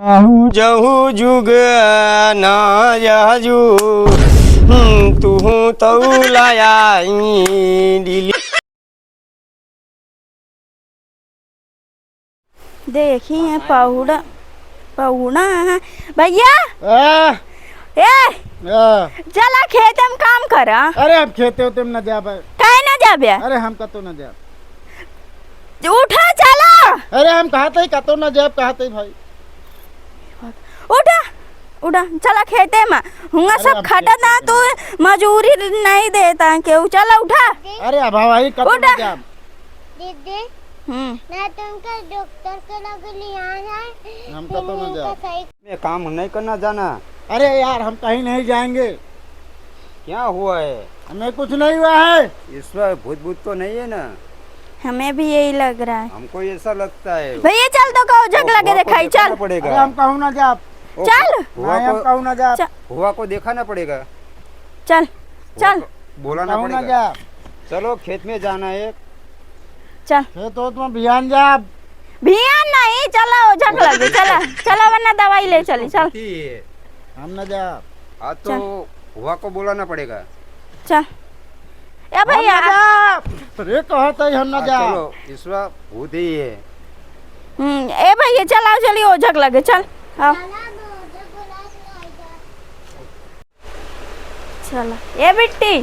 जहू जुग न जहजू तू तो लाया देखिए पौड़ा पौड़ा है भैया। ए चला खेत में काम करा। अरे हम खेते होते हम न जा पाए। कहे ना जाबे। अरे हम कतो न जा। उठा चला। अरे हम कहते ही कतो न जा कहते भाई। उठा उठा चला खेते में हुआ सब खटा ना तो मजूरी नहीं देता क्यों। चला उठा। अरे भाई कतो न जा। दीदी मैं तुमको डॉक्टर के लगे लिया है। हम कतो न जा। मैं काम नहीं करना जाना। अरे यार हम कहीं नहीं जाएंगे। क्या हुआ है? हमें कुछ नहीं हुआ है। इस पर भूत भूत तो नहीं है ना? हमें भी यही लग रहा है। हमको ऐसा लगता है। भैया चल तो कहो जग लगे दिखाई चल। पड़ेगा। अरे हम कहूँ न जा। चल हम कहूँ न जा। हुआ को दिखाना पड़ेगा। चल चल बोलाना पड़ेगा। चलो खेत में जाना है। चल खेत हो तुम बिहान जा। बिहान नहीं चला जग लगे चला चला वरना दवाई ले चली चल। हम न जा। आज तो हुआ को बोलाना पड़ेगा। चल ए भैया। अरे कहते ही हम न जा। चलो इस बार भूत ही है। ए भैया चलाओ चलिए ओ जग लगे चल। आओ चला ए बिट्टी।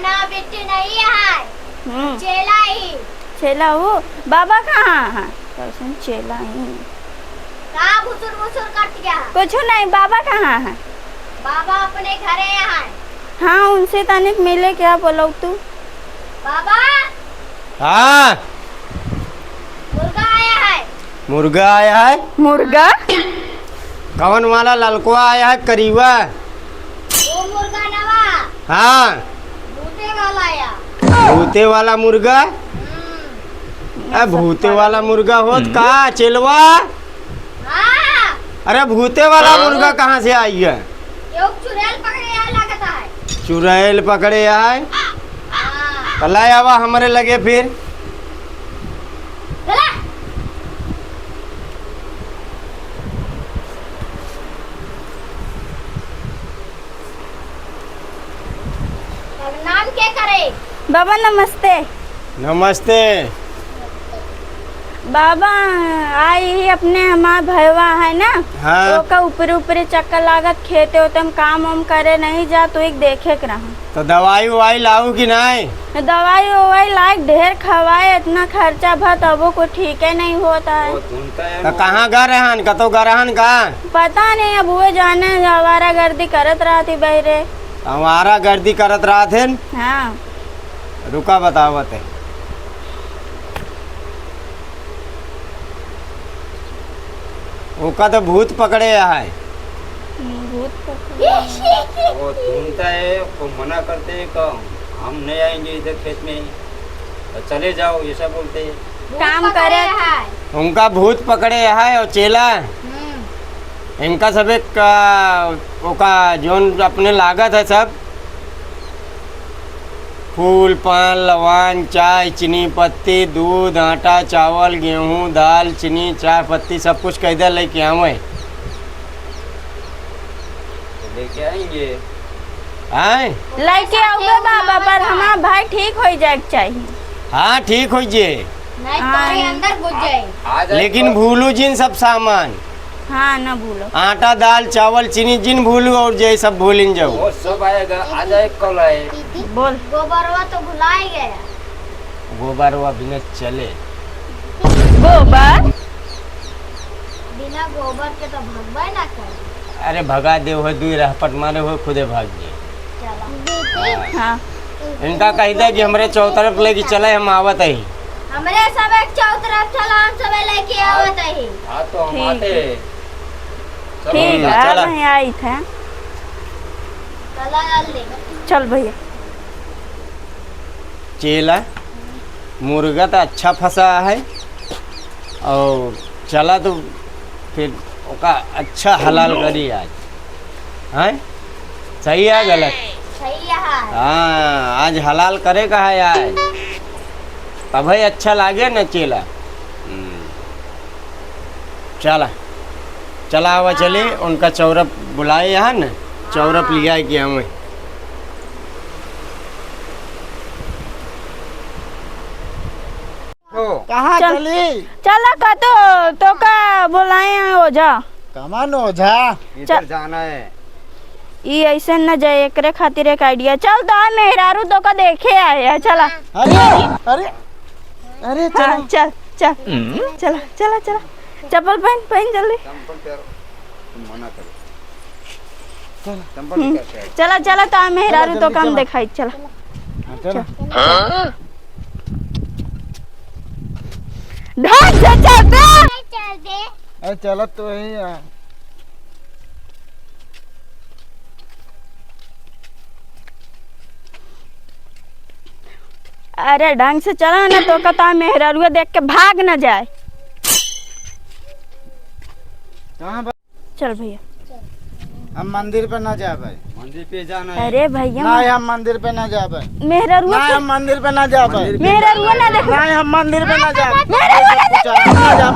ना बिट्टी नहीं है चेला ही। चेला हो बाबा कहाँ है? कैसे चेला ही कहाँ भुसुर भुसुर कट गया। कुछ नहीं बाबा कहाँ है? बाबा अपने घरे हैं। हाँ उनसे तनिक मिले क्या बोलो तू। बाबा हाँ मुर्गा आया है। मुर्गा आया है। मुर्गा कवन वाला ललकुआ आया है करीबा। वो मुर्गा नवा हाँ भूते वाला आया। भूते वाला मुर्गा। भूते वाला मुर्गा होत का चेलवा। हाँ अरे भूते वाला मुर्गा कहाँ से आई है? ये चुड़ैल पकड़े आया लगता है। चुड़ैल पकड़े आए। हाँ कल आवा हमारे लगे फिर। चला नाम क्या करे। बाबा नमस्ते। नमस्ते। बाबा आई ही अपने हमार भैया है ना। हाँ। ओका ऊपर ऊपर चक्कर लागत खेते होते हम काम वाम करे नहीं जा तो एक देखे के रहा। तो दवाई ववाई लाऊ कि नहीं? दवाई ववाई लायक ढेर खवाए इतना खर्चा भर तबो को ठीक है नहीं होता है। तो कहाँ गा रहन कतो गा रहन का? पता नहीं अब हुए जाने आवारा गर्दी करत रहा थी बहरे। हमारा गर्दी करत रहा थे। हाँ रुका बतावत है। ओका तो भूत पकड़े है। भूत पकड़े। वो ढूंढता है वो मना करते हैं कि हम नहीं आएंगे इधर खेत में। तो चले जाओ ऐसा बोलते हैं। काम करे है। उनका भूत पकड़े है और चेला इनका सब एक ओका जोन अपने लागत है सब फूल पान लवान चाय चीनी पत्ती दूध आटा चावल गेहूँ दाल चीनी चाय पत्ती सब कुछ कैदर लेके आवे। लेके आएंगे। आए लेके आओगे बाबा पर हमारा भाई ठीक हो जाए चाहिए। हाँ ठीक हो जे। नहीं तो अंदर घुस जाए। लेकिन भूलू जिन सब सामान। हाँ ना भूलो। आटा दाल चावल चीनी जिन भूलू और जे सब भूलिन जाओ। वो सब आएगा। आ जाए कल आए। बोल गोबरवा तो भुला ही गया। गोबर हुआ बिना चले। गोबर बिना गोबर के तो भगवाई ना करे। अरे भगा दे हो दुई रहपट मारे हो खुदे भाग गए। चला हाँ इनका कही था कि हमारे चौतरफ लेके चले हम आवत है। हमरे सब एक चौतरफ चला हम सब लेके आवत है। हाँ तो हम आते ठीक है चला। मैं आई था। चला जल्दी। चल भैया। चेला मुर्गा तो अच्छा फंसा है और चला तो फिर ओका अच्छा हलाल करी आज। हैं सही है गलत? सही है। हाँ आज हलाल करे का है आज तभी अच्छा लागे न चेला। चला चला हुआ चले उनका चौरप बुलाए यहाँ न, चौरप लिया कि हमें कहाँ चल। चली? चला का तो का बुलाए हैं ओझा। कमान ओझा। इधर जाना है। ई ऐसे न जाए, एकरे खातिर एक आइडिया। चल तो आ मेहरारू तो का देखे आए हैं, चला। अरे अरे अरे हाँ चल चल चला चला चला। चप्पल पहन पहन जल्दी। चला चला तो आ मेहरारू तो काम दिखाई। चला चलो। ढंग से चल बे। चल दे। अरे चलो तो ही है। अरे ढंग से चला ना तो कता मेहरारू देख के भाग न जाए। कहाँ चल भैया। हम मंदिर पे ना जा भाई। मंदिर पे जाना है। अरे भैया ना हम मंदिर पे ना जा भाई। मेहरारू ना हम मंदिर पे ना जा भाई। मेहरारू ना देख। ना हम मंदिर पे ना जा।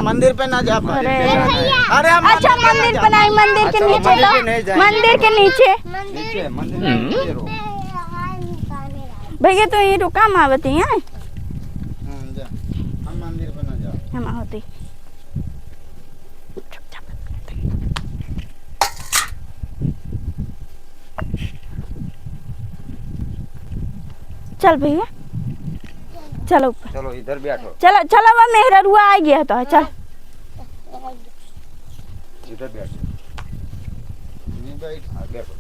मंदिर पे ना जा भाई। अरे अरे हम अच्छा मंदिर पे नहीं, मंदिर के नीचे तो मंदिर के नीचे। नीचे मंदिर में नीचे रहो। भैया तो ये रुका मावती है। जा। हम मंदिर पे ना जा। हम होती। चल भैया चलो ऊपर। चलो इधर बैठो। चलो चलो वो मेहरारू आ गया तो चल। इधर बैठो। नहीं बैठ। बैठो।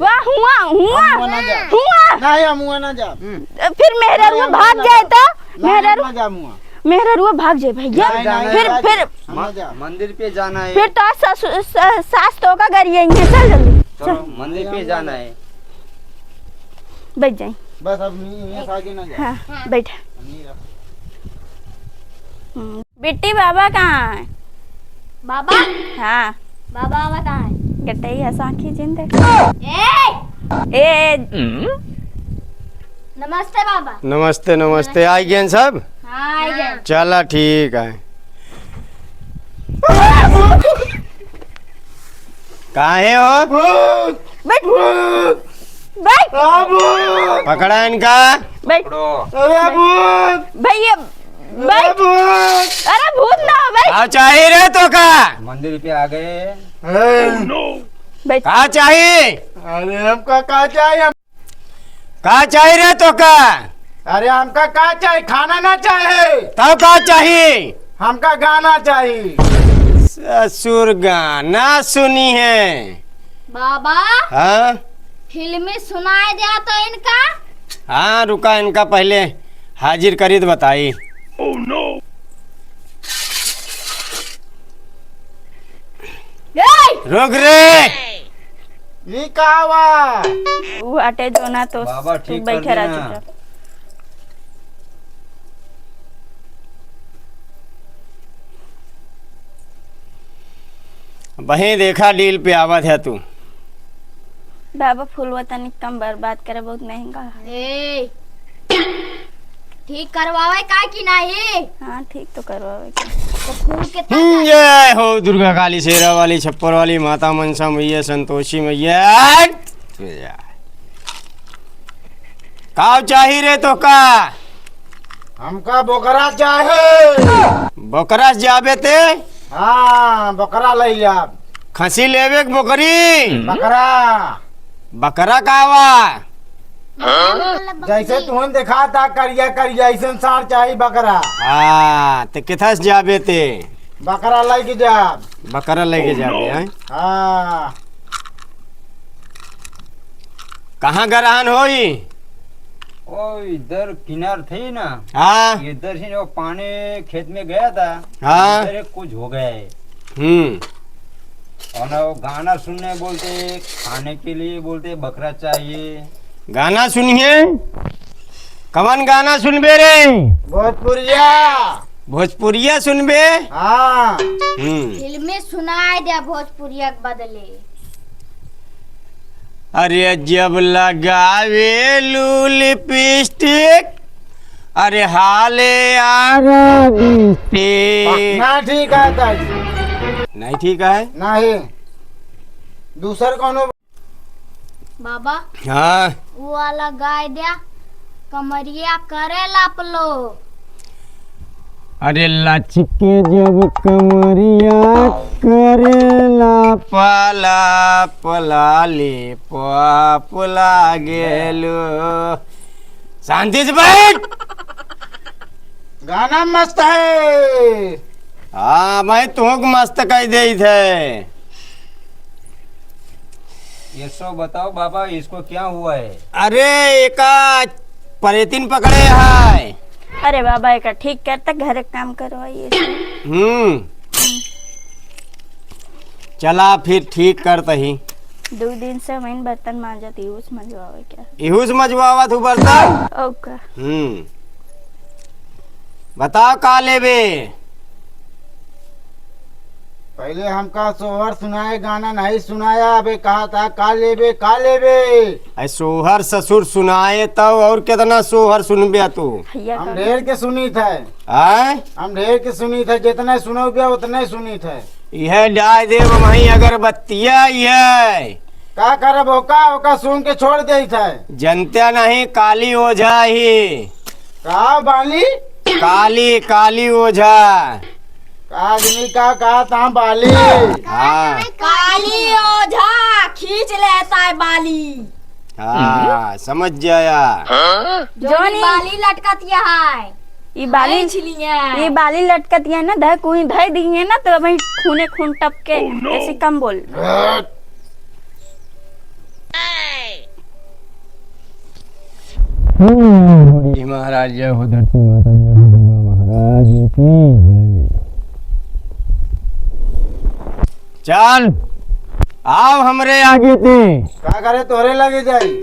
वाह हुआ हुआ हम ना जा। हुआ। नहीं हम हुआ ना जा। फिर मेहरारू भाग जाए तो मेहरारू ना जा मुआ। मेहरारू भाग जाए भैया। फिर मंदिर पे जाना है। फिर तो सास तो का घर यही है। चल जल्दी चलो मंदिर पे जाना है। बैठ जाए। बस अब नहीं आगे ना जा। हाँ बैठ। नहीं रख। बिट्टी बाबा कहाँ है? बाबा हाँ बाबा बताए। गट्टई हसाखी जिंदे। ए ए नमस्ते बाबा। नमस्ते नमस्ते। आई गए सब? हाँ आ गए। चला ठीक है। काहे हो? बैठ बैठ पकड़ा इनका। बैठ अरे भूत। भैया बैठ। अरे भूत ना हो बैठ। कहा चाहिए रे तो का? मंदिर पे आ गए। बैठ। कहा चाहिए? अरे हमका का चाहिए? कहा चाहिए रे तो का? अरे हमका का चाहिए? खाना ना चाहिए। तब कहा चाहिए? हमका गाना चाहिए। ससुर गाना सुनी है। बाबा हाँ फिल्म सुनाई दिया तो इनका। हाँ रुका इनका पहले हाजिर करी तो बताई। रुक रे। ये कहा हुआ? वो अटे जो ना तो बाबा तू ठीक कर बैठे रह देना। चुपचाप। वहीं देखा डील पे आवत है तू। बाबा फूल तनिक कम बर्बाद करे, बहुत महंगा है। ए ठीक करवावे का कि नहीं? हाँ ठीक तो करवावे। तो फूल के जय हो दुर्गा काली शेरा वाली छप्पर वाली माता मनसा मैया संतोषी मैया। काव चाहिए रे तो का? हमका बकरा चाहिए। बकरा जाबे ते? हाँ बकरा ले आप। खसी लेवे के बकरी? बकरा बकरा कावा? जैसे तुहन देखा था करिया करिया ऐसे सार चाहिए बकरा। हाँ ते किथस जाबे ते? बकरा लेके जा। बकरा लेके जाबे हैं? हाँ कहाँ गरहन होई? ओ इधर किनार थी ना, हाँ इधर से वो पानी खेत में गया था। हाँ। इधर एक कुछ हो गया है और ना वो गाना सुनने बोलते, खाने के लिए बोलते बकरा चाहिए। गाना सुनिए। कवन गाना सुनबे रे? भोजपुरिया। भोजपुरिया सुनबे? हाँ फिल्म सुनाई दिया भोजपुरिया के बदले। अरे जब लगावे लिपस्टिक, अरे हाले ना ठीक है ताजी। नहीं ठीक है। नहीं दूसर कौनो बाबा हाँ वो वाला गाय दिया कमरिया करे लापलो। अरे लचके जब कमरिया करेला पाला पला ले पला गेलो। शांति से बैठ। गाना मस्त है। हाँ मैं तुमको मस्त कह दे थे। ये सब बताओ बाबा, इसको क्या हुआ है? अरे एका परेतिन पकड़े है। अरे बाबा एक ठीक करता घर काम करवाइए। चला फिर ठीक करता ही। 2 दिन से मैं बर्तन मांजती हूँ मजवावे क्या। इहुस मजवावा तू बर्तन। ओके बताओ का लेबे। पहले हमका सोहर सुनाए गाना नहीं सुनाया। अबे कहा था का लेबे का लेबे। ऐ सोहर ससुर सुनाए तब और कितना सोहर सुनबे तू। भैया हम ढेर के सुनी थे। आय हम ढेर के सुनी थे। जितने सुनो बिया उतने सुनी थे। यह डाय देव वहीं अगरबत्तिया ये का करब ओका ओका सुन के छोड़ दे थे। जनता नहीं काली ओझा ही। का बाली काली काली ओझा। आदमी का कहा था बाली। हाँ काली ओझा खींच लेता है बाली। हाँ समझ जाया। जोनी बाली लटकतिया है ये बाली लटकती है ना धय कोई धय दिए ना तो वही खूने खून टपके ऐसे कम बोल। महाराज जय हो, धरती माता जय हो, दुर्गा महाराज की जय। चल आओ हमरे आगे ते। का करे तोरे लगे जाई।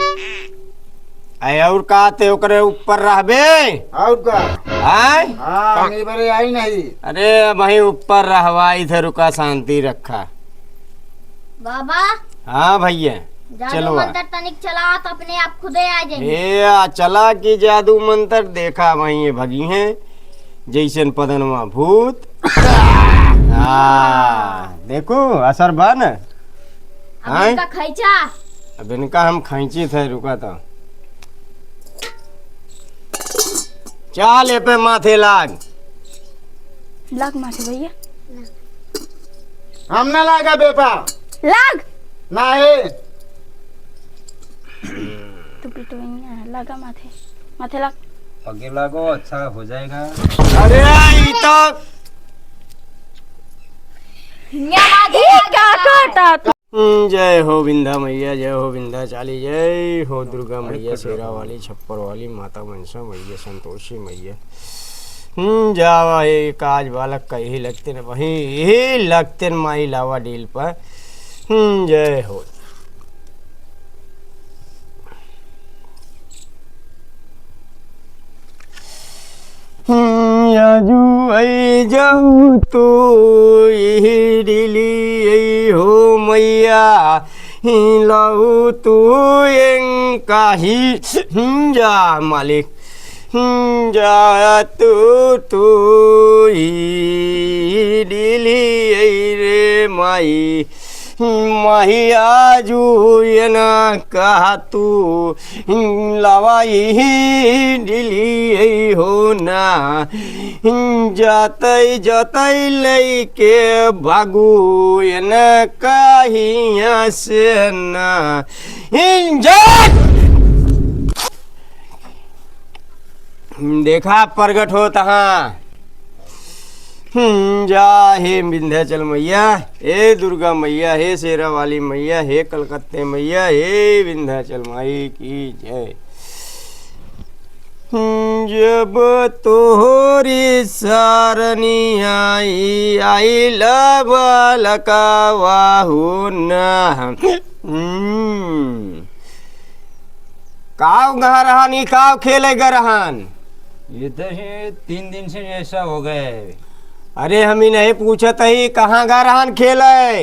ऐ और का ते ओकरे ऊपर रहबे। और का आय हाँ नहीं बरे आई नहीं। अरे वहीं ऊपर रहवा, इधर रुका शांति रखा। बाबा हाँ भैया जादू चलो मंत्र तनिक चला तो अपने आप खुदे आ जाएंगे। ए चला की जादू मंत्र देखा वहीं भगी हैं जैसन पदनवा भूत। हाँ देखो असर बा न। अब इनका खैचा अब इनका हम खींची थे, रुका था। चाल ए पे माथे लाग। लाग माथे भैया हम ना लागा बेपा लाग ना है। तू पिटवाइया लगा माथे माथे लाग। पगे लागो, अच्छा हो जाएगा। अरे ई तो क्या करता। जय हो विंध्या मैया, जय हो विंध्याचली, जय हो दुर्गा मैया, शेरा वाली, छप्पर वाली, माता मनसा मैया, संतोषी मैया। जावा ये काज बालक कहीं लगते न वहीं यही लगते न माई लावा डील पर। जय हो। याजू आई जाऊ तो यही डिली यही हो मैया लाऊ तू काही जा मालिक जा तू ही डिली यही रे माई माही आजू ये ना कहा तू लवाई डिली हो ना जाते जाते लेके भागू ये ना कहीं से ना देखा प्रगट हो तहाँ। जा हे विंध्याचल मैया, हे दुर्गा मैया, हे शेरा वाली मैया, हे कलकत्ते मैया, हे विंध्याचल माई की जय। जब तोहरी सारनी आई आई लबलका वाहु न। काव गहरहानी काव खेले गरहान। ये तो 3 दिन से ऐसा हो गए। अरे हम ही नहीं पूछत ही कहाँ गरहान खेले।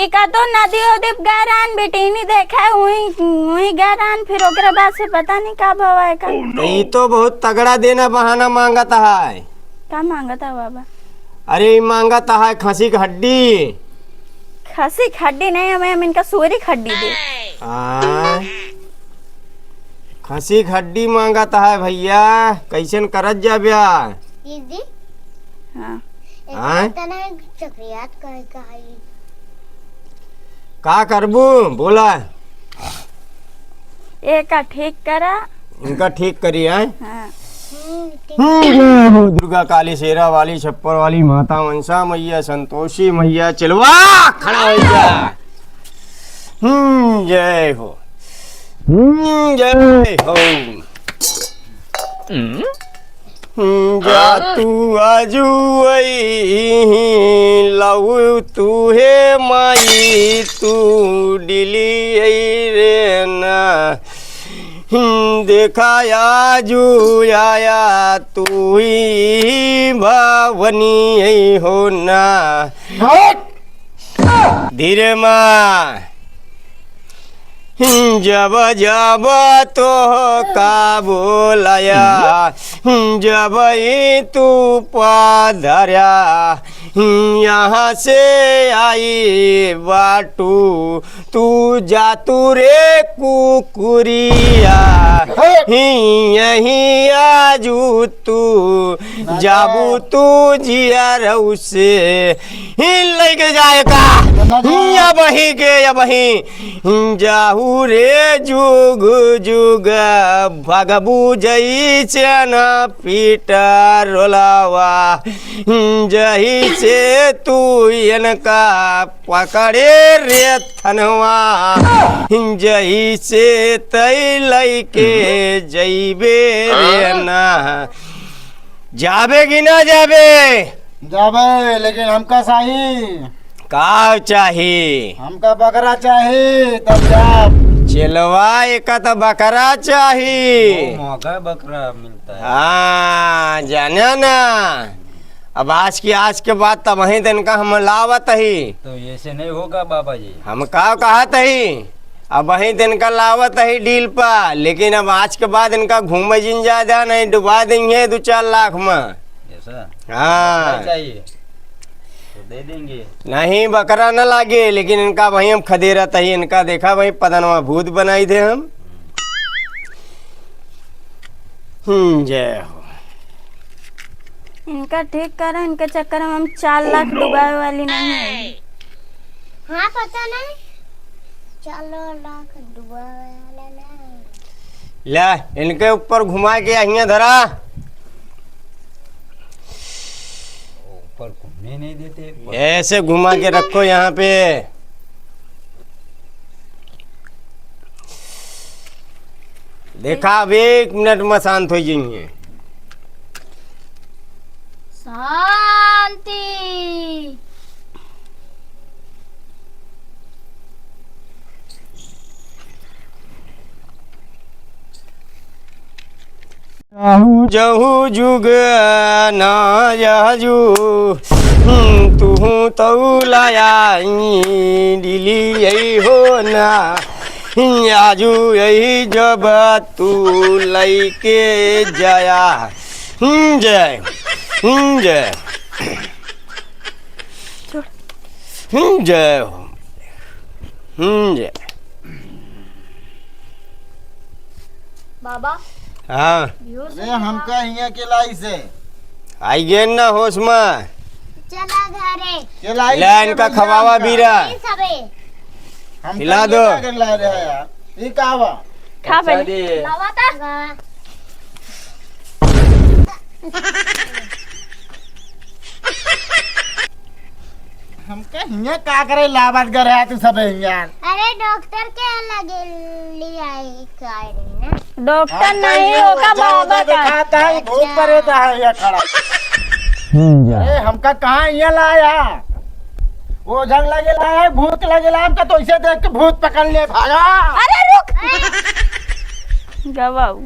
इका तो नदी उदी गहरान बेटी नहीं देखा है वही गहरान फिर ओकरा बाद से पता नहीं का भवा है का। ये तो बहुत तगड़ा देना बहाना मांगता है। का मांगता बाबा। अरे मांगता है खसी की हड्डी। खसी खड्डी नहीं, हमें हम इनका सुअरी खड्डी दे। खसी खड्डी मांगत है भैया, कैसन करत जा ब्या? दीदी हाँ हाँ? तना चक्रियात करे का है। का करबू बोला? एक का ठीक करा। इनका ठीक करी है। हाँ दुर्गा काली शेरा वाली छप्पर वाली माता मनसा मैया संतोषी मैया चलवा खड़ा हो जा। जय हो। जय हो। जा तू आजू लऊ तू हे माई तू डिली रे ना देखा आजू आया तू ही भवनी हो ना। धीरे माँ जब जब तो का बोलाया जब ही तू पधरा यहाँ से आई बाटू तू जातू रे कुकुरिया यहीं आजू तू जाबू तू जिया रहू से लेके जाएगा या बही के या बही जाहू रे जुग जुग भगबू जई चना पीटा रोलावा जही से तू इनका पकड़े रे थनवा जही से तई लैके जईबे रे ना। जाबे कि ना जाबे? जाबे, लेकिन हमका सही का चाहिए? हमका बकरा चाहिए तब जाब। चलवा एक तो बकरा चाहिए। महंगा बकरा मिलता है। हाँ जाना ना। अब आज के बाद तब वही दिन का हम लावत ही। तो ऐसे नहीं होगा बाबा जी। हम का कहत ही अब वही दिन का लावत ही डील पा, लेकिन अब आज के बाद इनका घूमे जिन ज्यादा नहीं डुबा देंगे 2-4 लाख में। ऐसा हाँ चाहिए तो दे देंगे। नहीं बकरा न लागे, लेकिन इनका वही हम खदेरा तही इनका देखा वही पदनवा भूत बनाई दे हम। जय हो। इनका ठीक करा, इनके चक्कर में हम 4 लाख डुबाए वाली नहीं है। हाँ पता नहीं, 4 लाख डूबा वाला नहीं। ले इनके ऊपर घुमा के अहिया धरा। ऊपर घूमने नहीं देते। ऐसे घुमा के रखो यहाँ पे। देखा अब 1 मिनट में शांत हो जाएंगे। शांति। जहू जुग ना जहू तू तो लाया दिली यही हो ना आजू यही जब तू लैके जाया। जय जय जय हो। जय। बाबा हाँ अरे हमका हिया के लाई से आई गए ना होश में। चला घरे। के लाई ले इनका खवावा बीरा सबे हम खिला दो। ला रहे हैं यार, ये का बा? खा पहले। बाबा ता हमका हिया का करे लाबाद कर है तू सब हिया। अरे डॉक्टर के लगे लिया है ना। डॉक्टर नहीं होगा बाबा का। खाता है भूत परेता है ये खड़ा। अरे हमका कहाँ हिया लाया? वो जंग लगे लाया, भूत लगे लाया, हमका तो इसे देख के भूत पकड़ ले भागा। अरे रुक गवाऊ।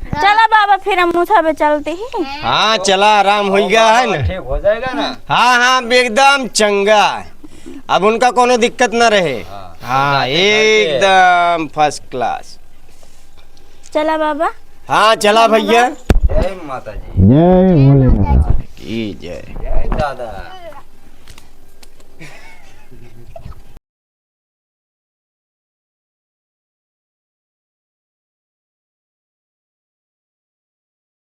चला बाबा फिर हम मुछा पे चलते ही। हाँ चला आराम हो गया है ना। ठीक हो जाएगा ना। हाँ हाँ एकदम चंगा, अब उनका कोनो दिक्कत ना रहे। हाँ एकदम फर्स्ट क्लास। चला बाबा। हाँ चला भैया। जय माता जी। जय भोलेनाथ की जय। जय दादा।